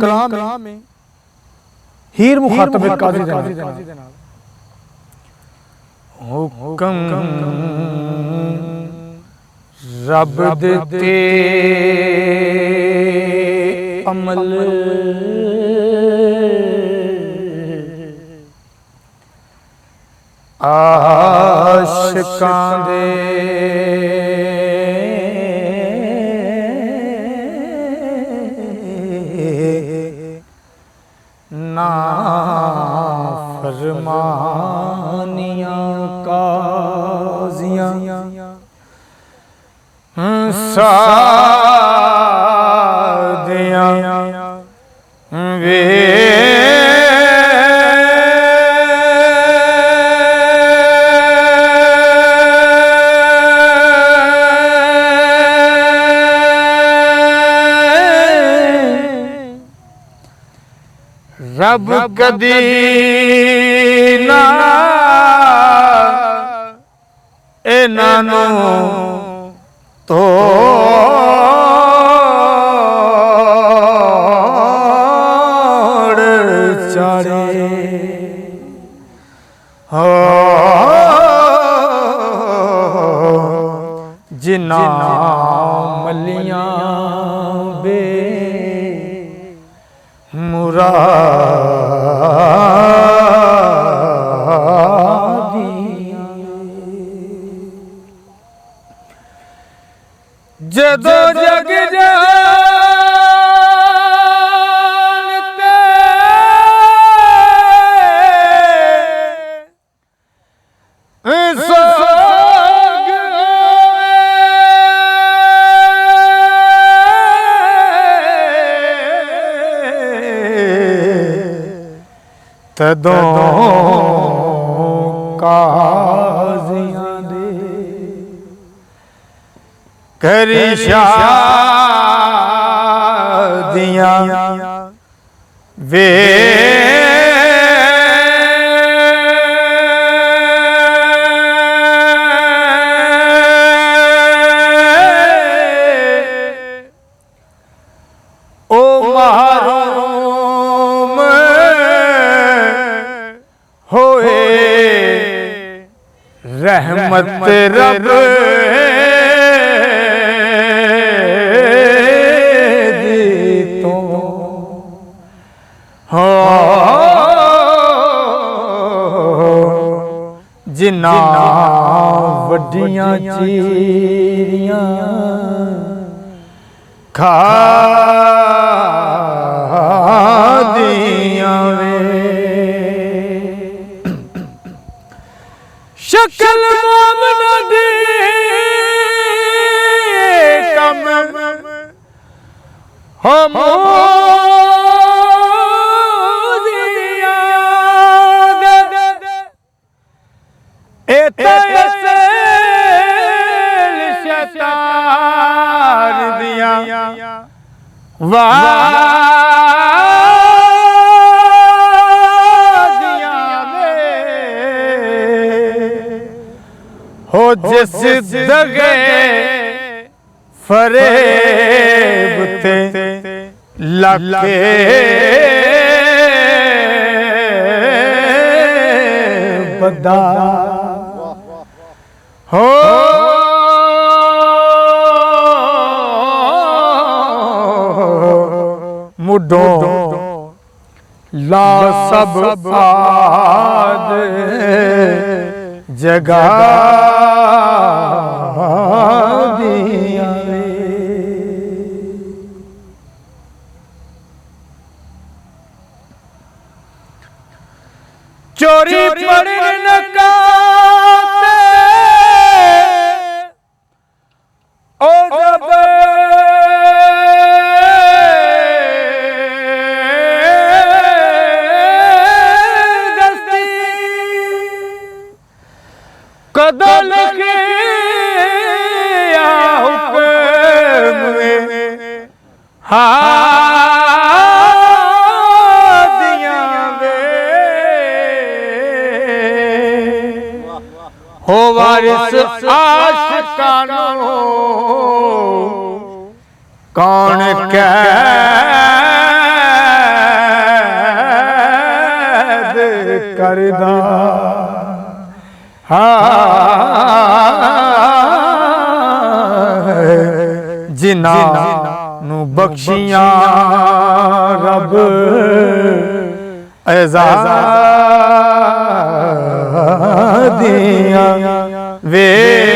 कलाम में हीर मुखातब काजी जनाब हुक्म रब दे अमल आशिकां दे फरमानियां काज़ियां सादियां वे रब कदी ना इन्हां तोड़ चाड़े हो जिन्हां मलियां बे जदो जग जानते सोग तदों काज़ियां दे करी शादियां वे ओ महरूम होए रहमत रब जिन्हां वड्डियां चीरियां खादियां वे शक्ल मोमना दी कम हम शतार दिया वादियां हो जिस दगे फरेब ते लगे बदा हो मुडों ला सब आद जगा दिया चोरी पड़े नकाते ओ जब ਵਾਰਿਸ ਆਸ਼ਿਕਾਂ ਨੂੰ ਕੌਣ ਕੈਦ ਕਰਦਾ ਜਿਨ੍ਹਾਂ ਨੂੰ ਬਖਸ਼ੀਆਂ ਰੱਬ ਆਜ਼ਾਦੀਆਂ ਵੇ